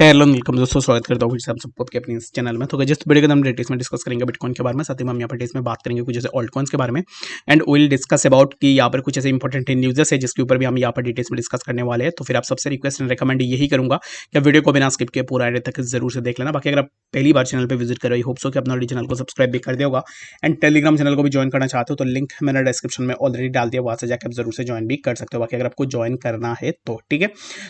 Hello welcome दोस्तों, स्वागत करता हूँ फिर से आप सबको आपके अपने इस चैनल में। तो जस्ट वीडियो के हम डिटेल्स में डिस्कस करेंगे बिटकॉइन के बारे में, साथ ही में हम यहाँ पर डिटेल्स में बात करेंगे कुछ जैसे ऑल्ट कॉइन्स के बारे में एंड विल डिस्कस अबाउट कि यहाँ पर कुछ ऐसे इंपॉर्टेंट न्यूज़ेस है जिसके ऊपर भी हम यहाँ पर डिटेल्स में डिस्कस करने वाले हैं। तो फिर आप सबसे रिक्वेस्ट एंड रिकमेंड यही करूँगा कि वीडियो को बिना स्किप किए पूरा एंड तक जरूर से देख लेना। बाकी अगर आप पहली बार चैनल पर विजिट करो, आई होप सो कि अपना चैनल को सब्सक्राइब भी कर दिया होगा एंड टेलीग्राम चैनल को भी ज्वाइन करना चाहते हो तो लिंक मैंने डिस्क्रिप्शन में ऑलरेडी डाल दिया, वहाँ से जाकर आप जरूर से ज्वाइन भी कर सकते हो। बाकी अगर आपको ज्वाइन करना है तो ठीक है।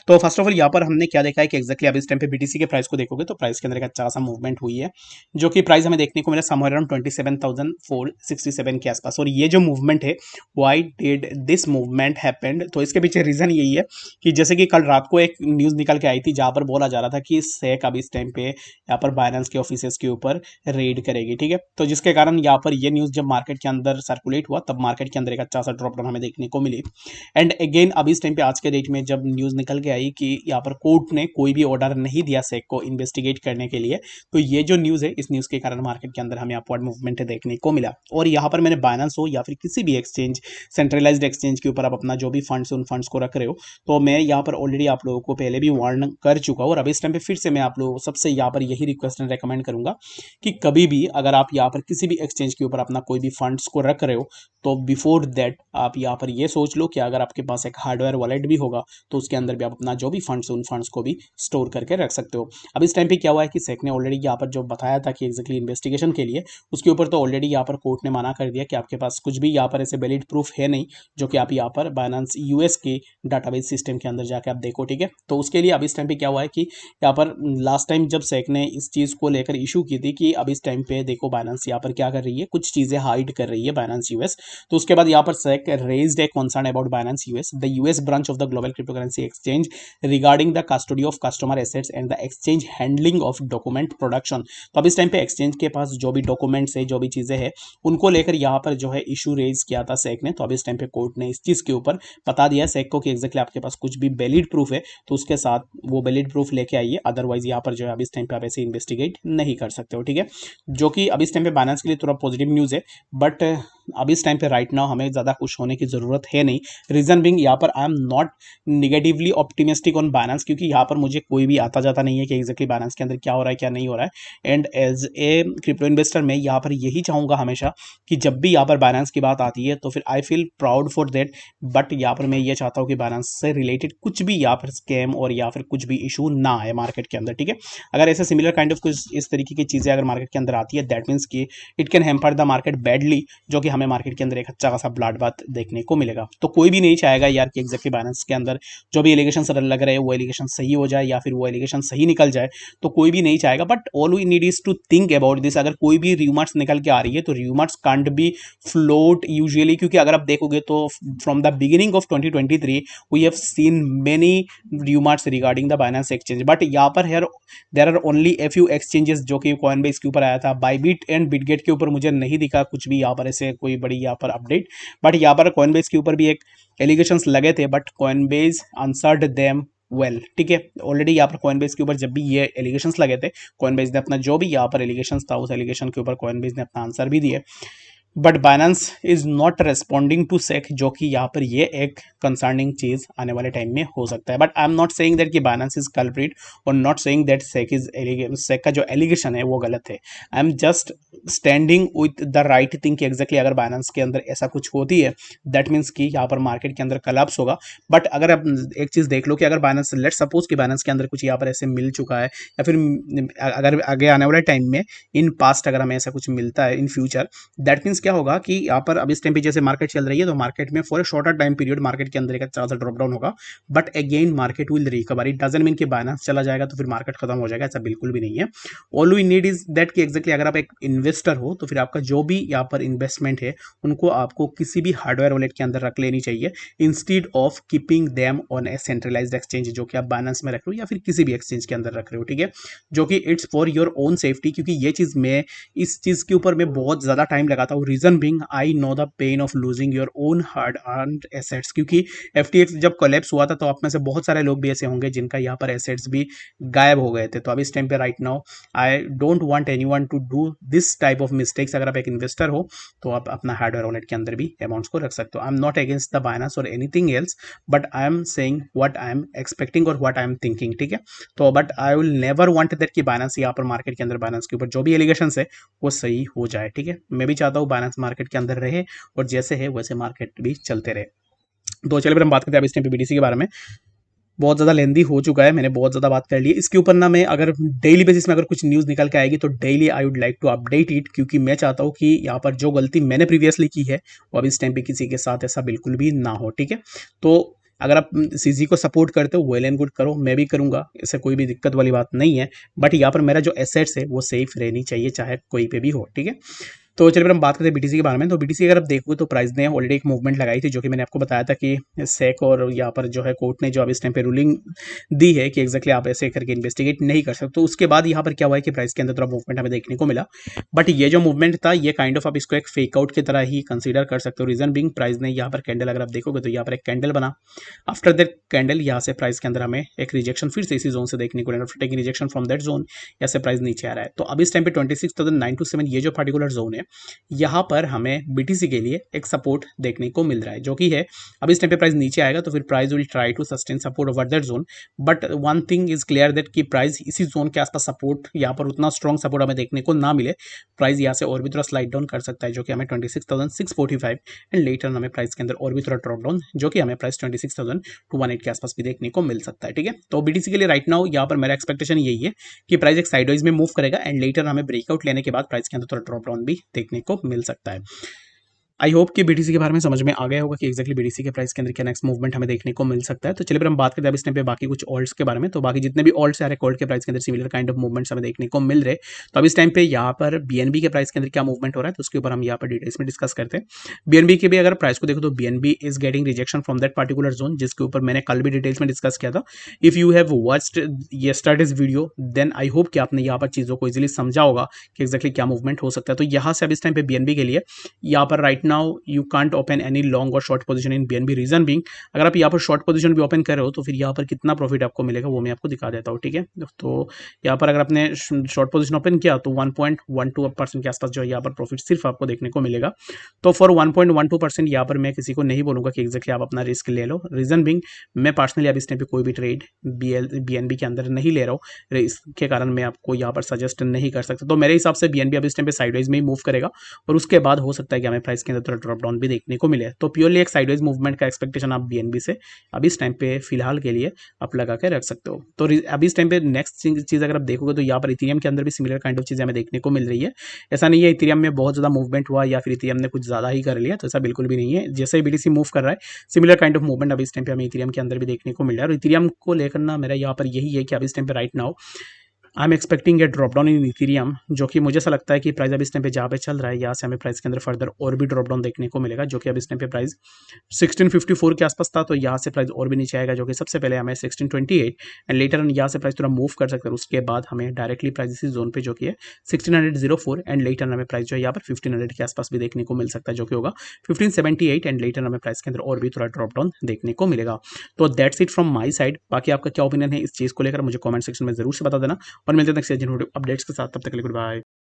तो फर्स्ट ऑफ ऑल यहाँ पर हमने क्या देखा है कि एक्जैक्टली अब इस टाइम पे बीटीसी के प्राइस को देखोगे तो प्राइस के अंदर एक अच्छा सा मूवमेंट हुई है, जो कि प्राइस हमें देखने को मिला समवेयर अराउंड 27,467 के आसपास। और ये जो मूवमेंट है, why did this movement happened, तो इसके पीछे रीजन यही है कि जैसे कि कल रात को एक न्यूज निकल के आई थी जहां पर बोला जा रहा था कि सेक अब इस टाइम पे यहाँ पर बाइनेंस के ऑफिसेस के ऊपर रेड करेगी, ठीक है। तो जिसके कारण यहाँ पर ये न्यूज जब मार्केट के अंदर सर्कुलेट हुआ तब मार्केट के अंदर एक अच्छा सा ड्रॉप डाउन हमें देखने को मिली। एंड अगेन अब इस टाइम पे आज के डेट में जब न्यूज निकल के आई कि यहाँ पर कोर्ट ने कोई भी ऑर्डर नहीं दिया सेक को इन्वेस्टिगेट करने के लिए, तो ये जो न्यूज है इस न्यूज के कारण मार्केट के अंदर हमें अपवर्ड मूवमेंट देखने को मिला। और यहाँ पर मैंने बाइनेंस हो या फिर किसी भी एक्सचेंज, सेंट्रलाइज्ड एक्सचेंज के ऊपर आप अपना जो भी फंड्स उन फंड्स को रख रहे हो, तो मैं यहाँ पर ऑलरेडी आप लोगों को पहले भी वार्न कर चुका हूँ और अब इस टाइम पे फिर से मैं आप लोगों सबसे यहाँ पर यही रिक्वेस्ट एंड रेकमेंड करूंगा कि कभी भी अगर आप यहाँ पर किसी भी एक्सचेंज के ऊपर अपना कोई भी फंड्स को रख रहे हो तो बिफोर दैट आप यहाँ पर ये सोच लो कि अगर आपके पास एक हार्डवेयर वॉलेट भी होगा तो उसके अंदर भी आप अपना जो भी फंड्स उन फंड्स को भी स्टोर करके रख सकते हो। अब इस टाइम पे क्या हुआ है कि सेक ने ऑलरेडी यहाँ पर जो बताया था कि एक्जैक्टली इन्वेस्टिगेशन के लिए, उसके ऊपर तो ऑलरेडी यहाँ पर कोर्ट ने मना कर दिया कि आपके पास कुछ भी यहाँ पर ऐसे वैलिड प्रूफ है नहीं जो कि आप यहाँ पर बाइनेंस यूएस के डाटाबेस सिस्टम के अंदर जाके आप देखो, ठीक है। तो उसके लिए अब इस टाइम पे क्या हुआ है कि यहाँ पर लास्ट टाइम जब सेक ने इस चीज़ को लेकर इशू की थी कि अब इस टाइम पे देखो बाइनेंस यहाँ पर क्या कर रही है, कुछ चीज़ें हाइड कर रही है बाइनेंस यूएस, तो उसके बाद यहाँ पर SEC raised a concern about Binance US, the US branch of the global cryptocurrency exchange regarding the custody of customer assets and the exchange handling of document production. तो अब इस time पे exchange के पास जो भी documents है, जो भी चीज़ें हैं, उनको लेकर यहाँ पर जो है इशू रेज किया था सेक ने। तो अब इस टाइम पे कोर्ट ने इस चीज़ के ऊपर बता दिया सेक को कि एक्जैक्टली आपके पास कुछ भी वैलिड प्रूफ है तो उसके साथ वो वैलिड प्रूफ लेके आइए, अदरवाइज यहाँ पर जो है अब इस टाइम पे आप ऐसे इन्वेस्टिगेट नहीं कर सकते हो, ठीक है। जो कि अब इस टाइम पे बाइनेंस के लिए थोड़ा पॉजिटिव न्यूज़ है, बट अब इस टाइम पे राइट नाउ हमें ज़्यादा खुश होने की ज़रूरत है नहीं। रीज़न बिंग यहाँ पर आई am not negatively optimistic on Binance, क्योंकि यहाँ पर मुझे कोई भी आता जाता नहीं है कि एक्जैक्टली बाइनेंस के अंदर क्या हो रहा है क्या नहीं हो रहा है। And as a crypto investor मैं यहाँ पर यही चाहूँगा हमेशा कि जब भी यहाँ पर बाइनेंस की बात आती है तो फिर I feel proud for that, but यहाँ पर मैं ये चाहता हूँ कि बाइनेंस से रिलेटेड कुछ भी यहाँ पर स्कैम और या फिर कुछ भी इशू ना आए मार्केट के अंदर, ठीक है। अगर ऐसे सिमिलर काइंड ऑफ कुछ इस तरीके की चीज़ें अगर मार्केट के अंदर आती है दैट मीन्स कि it can hamper the market badly, जो कि हमें मार्केट के अंदर एक अच्छा खासा ब्लड बात देखने को मिलेगा। तो कोई भी नहीं चाहेगा यार कि एक्जैक्टली बाइनेंस के अंदर जो भी एलिगेशन लग रहे हैं वो एलिगेशन सही हो जाए या फिर वो एलिगेशन सही निकल जाए, तो कोई भी नहीं चाहेगा। But all we need is to think about this. अगर कोई भी र्यूमर्स निकल के आ रही है तो rumours can't be float usually, क्योंकि अगर आप देखोगे तो from the beginning of 2023 we have seen many rumours regarding the Binance exchange, but यहाँ पर here there are only a few exchanges जो कि कॉइनबेस के ऊपर आया था, बाइबिट एंड बिटगेट के ऊपर मुझे नहीं दिखा कुछ भी यहाँ पर ऐसे कोई बड़ी यहाँ पर अपडेट। बट यहाँ पर कॉइनबेस के ऊपर भी एक एलिगेशंस लगे थे but Coinbase answered them well, ठीक है। ऑलरेडी यहाँ पर कॉइनबेस के ऊपर जब भी ये एलिगेशंस लगे थे, कॉइनबेस ने अपना जो भी यहाँ पर एलिगेशंस था उस एलिगेशन के ऊपर कॉइनबेस ने अपना आंसर भी दिया, but Binance is not responding to SEC, जो कि यहाँ पर ये एक कंसर्निंग चीज आने वाले टाइम में हो सकता है। But I am not saying that कि बाइनेंस इज कल्प्रिट और नॉट सेइंग दैट सेक का जो एलिगेशन है वो गलत है। I am just standing with the right thing कि एक्जैक्टली अगर बाइनेंस के अंदर ऐसा कुछ होती है दैट मीन्स कि यहाँ पर मार्केट के अंदर कलैप्स होगा। बट अगर आप एक चीज देख लो कि अगर बाइनेंस, लेट्स सपोज कि बाइनेंस के अंदर कुछ यहाँ पर ऐसे मिल चुका है या फिर अगर आगे आने वाले टाइम में इन पास्ट अगर हमें ऐसा कुछ मिलता है इन फ्यूचर, दैट मीन्स क्या होगा कि यहाँ पर अब इस टाइम पे जैसे मार्केट चल रही है तो मार्केट में for a shorter time period market के अंदर एक अच्छा सा ड्रॉप डाउन होगा, but again market will recover. It doesn't mean कि बाइनेंस चला जाएगा तो फिर मार्केट खत्म हो जाएगा, ऐसा बिल्कुल भी नहीं है। All we need is that कि एक्जैक्टली अगर आप एक इन्वेस्टर हो तो फिर आपका जो भी यहाँ पर इन्वेस्टमेंट है उनको आपको किसी भी हार्डवेयर वॉलेट के अंदर रख लेनी चाहिए instead of keeping them on A centralised exchange, जो कि आप बाइनेंस में रख रहे हो या फिर किसी भी एक्सचेंज के अंदर रख रहे हो, ठीक है। जो कि it's for your own safety, क्योंकि ये चीज़ मैं इस चीज़ के ऊपर मैं बहुत ज़्यादा टाइम लगाता हूँ reason being I know the pain of losing your own hard earned assets, क्योंकि FTX जब कोलैप्स हुआ था तो आप में से बहुत सारे लोग भी ऐसे होंगे जिनका यहाँ पर एसेट्स भी गायब हो गए थे। तो अभी इस टाइम पे right now I don't want anyone to do this type of mistakes. अगर आप एक इन्वेस्टर हो तो आप अपना हार्डवेयर वॉलेट के अंदर भी अमाउंट्स को रख सकते हो। I am not against the Binance और anything else, but I am saying what I am expecting और व्हाट आई एम थिंकिंग, ठीक है। तो but I will never want that कि बाइनेंस यहाँ पर मार्केट के अंदर बाइनेंस के ऊपर जो भी एलिगेशंस है वो सही हो जाए, ठीक है। मैं भी चाहता हूँ बाइनेंस मार्केट के अंदर रहे और जैसे है वैसे मार्केट भी चलते रहे। तो चलिए फिर हम बात करते हैं अब इस टाइम पे BTC के बारे में। बहुत ज़्यादा लेंदी हो चुका है, मैंने बहुत ज़्यादा बात कर ली इसके ऊपर ना। मैं अगर डेली बेसिस में अगर कुछ न्यूज़ निकल के आएगी तो daily I would like to update it, क्योंकि मैं चाहता हूँ कि यहाँ पर जो गलती मैंने प्रीवियसली की है वो अब इस टाइम पे किसी के साथ ऐसा बिल्कुल भी ना हो, ठीक है। तो अगर आप CZ को सपोर्ट करते हो वेल एंड गुड करो, मैं भी करूँगा, इससे कोई भी दिक्कत वाली बात नहीं है। बट यहाँ पर मेरा जो एसेट्स है वो सेफ रहनी चाहिए चाहे कोई पे भी हो, ठीक है। तो चलिए फिर हम बात करते हैं BTC के बारे में। तो BTC अगर आप देखोगे तो प्राइस ने ऑलरेडी एक मूवमेंट लगाई थी, जो कि मैंने आपको बताया था कि सेक और यहाँ पर जो है कोर्ट ने जो अब इस टाइम पे रूलिंग दी है कि एक्जैक्टली आप ऐसे करके इन्वेस्टिगेट नहीं कर सकते। तो उसके बाद यहाँ पर क्या हुआ है कि प्राइस के अंदर थोड़ा मूवमेंट हमें देखने को मिला। बट ये जो मूवमेंट था ये काइंड ऑफ आप इसको एक फेक आउट की तरह ही कंसिडर कर सकते हो। रीजन बिंग प्राइस ने यहाँ पर कैंडल अगर आप देखोगे तो यहाँ पर एक कैंडल बना। आफ्टर दैट कैंडल यहाँ से प्राइस के अंदर हमें एक रिजेक्शन फिर से इसी जोन से देखने को मिला। After taking rejection from that zone यहाँ से प्राइस नीचे आ रहा है। तो अब इस टाइम पे 26,927 ये जो पर्टिकुलर जोन है यहाँ पर हमें BTC के लिए एक सपोर्ट देखने को मिल रहा है, जो कि है अब इस टाइम पे प्राइस नीचे आएगा तो फिर price will try to sustain support over that zone. But one thing is clear that कि प्राइस इसी जोन के आसपास सपोर्ट यहाँ पर उतना स्ट्रॉन्ग सपोर्ट हमें देखने को ना मिले, प्राइस यहाँ से और भी थोड़ा स्लाइड डाउन कर सकता है, जो कि हमें 26,645 एंड लेटर हमें प्राइस के अंदर और भी थोड़ा ड्रॉप डाउन जो कि हमें प्राइस 26,218 के आसपास भी देखने को मिल सकता है, ठीक है। तो BTC के लिए राइट नाउ यहाँ पर मेरा एक्सपेक्टेशन यही है कि प्राइस एक साइडवाइज में मूव करेगा एंड लेटर हमें ब्रेकआउट लेने के बाद प्राइस के अंदर थोड़ा ड्रॉप डाउन भी देखने को मिल सकता है। आई होप कि BTC के बारे में समझ में आ गया होगा कि एक्जैक्टली BTC के प्राइस के अंदर क्या नेक्स्ट मूवमेंट हमें देखने को मिल सकता है। तो चलिए फिर हम बात करते हैं अब इस टाइम पे बाकी कुछ ऑल्ट्स के बारे में। तो बाकी जितने भी ऑल्ट्स आ रहे हैं गोल्ड के प्राइस के अंदर सिमिलर काइंड ऑफ मूवमेंट्स हमें देखने को मिल रहे। तो अब इस टाइम पे यहाँ पर BNB के प्राइस के अंदर क्या मूवमेंट हो रहा है तो उसके ऊपर हम यहाँ पर डिटेल्स में डिस्कस करते हैं। BNB के भी अगर प्राइस को देखो तो BNB is getting rejection from that particular zone, जिसके ऊपर मैंने कल भी डिटेल्स में डिस्कस किया था। If you have watched yesterday's video then I hope कि आपने यहाँ पर चीज़ों को इजिली समझा होगा कि एक्जैक्टली क्या मूवमेंट हो सकता है। तो यहाँ से अब इस टाइम पे BNB के लिए यहाँ पर right now you can't open any long और short position in BNB। Reason being अगर आप यहाँ पर शॉर्ट पोजीशन भी ओपन कर रहे हो तो फिर यहाँ पर कितना प्रॉफिट आपको मिलेगा वो मैं आपको दिखा देता हूँ, ठीक है। तो यहाँ पर अगर आपने शॉर्ट पोजीशन ओपन किया तो 1.12% के आसपास जो है यहाँ पर प्रॉफिट सिर्फ आपको देखने को मिलेगा। तो फॉर 1.12% यहाँ पर मैं किसी को नहीं बोलूँगा कि एक्जैक्टली आप अपना रिस्क ले लो। रीजन बिंग मैं पर्सनली अब इस टाइम पे कोई भी ट्रेड BNB के अंदर नहीं ले रहा हूँ, इसके कारण मैं आपको यहाँ पर सजेस्ट नहीं कर सकता। तो मेरे हिसाब से BNB अब इस टाइम पे साइडवाइज में ही मूव करेगा और उसके बाद हो सकता है कि हमें प्राइस के अंदर थोड़ा ड्रॉप डाउन भी देखने को मिले। तो प्योरली एक साइडवाइज मूवमेंट का एक्सपेक्टेशन आप BNB से अब इस टाइम पे फिलहाल के लिए आप लगा के रख सकते हो। तो अभी इस टाइम पे नेक्स्ट चीज़ अगर आप देखोगे तो यहाँ पर इथेरियम के अंदर भी सिमिलर काइंड ऑफ चीज़ें हमें देखने को मिल रही है। ऐसा नहीं है इथेरियम में बहुत ज़्यादा मूवमेंट हुआ या फिर इथेरियम ने कुछ ज़्यादा ही कर लिया, तो ऐसा बिल्कुल भी नहीं है। जैसे ही BTC मूव कर रहा है सिमिलर काइंड ऑफ मूवमेंट अभी इस टाइम पे हमें इथेरियम के अंदर भी देखने को मिल रहा है। और इथेरियम को लेकर ना मेरा यहाँ पर यही है कि अब इस टाइम पे right now I am expecting a drop down in Ethereum, जो कि मुझे ऐसा लगता है कि प्राइस अब इस टाइम पे जहाँ पे चल रहा है यहाँ से हमें प्राइस के अंदर फर्दर और भी ड्रॉप डाउन देखने को मिलेगा, जो कि अब इस टाइम पे प्राइस 1654 के आसपास था। तो यहाँ से प्राइस और भी नीचे आएगा, जो कि सबसे पहले हमें 1628 एंड लेटर यहाँ से प्राइस थोड़ा मूव कर सकते हैं। उसके बाद हमें डायरेक्टली प्राइस इसी जोन पे जो कि है 1604 एंड लेटर हमें प्राइस जो है यहाँ पर 1500 के आसपास भी देखने को मिल सकता है, जो कि होगा 1578 एंड लेटर हमें प्राइस के अंदर और भी थोड़ा ड्रॉप डाउन देखने को मिलेगा। तो that's it from my side. बाकी आपका क्या ओपिनियन है इस चीज़ को लेकर मुझे कॉमेंट सेक्शन में जरूर से बता देना और मिलते हैं नेक्स्ट अपडेट्स के साथ। तब तक के लिए गुड बाय।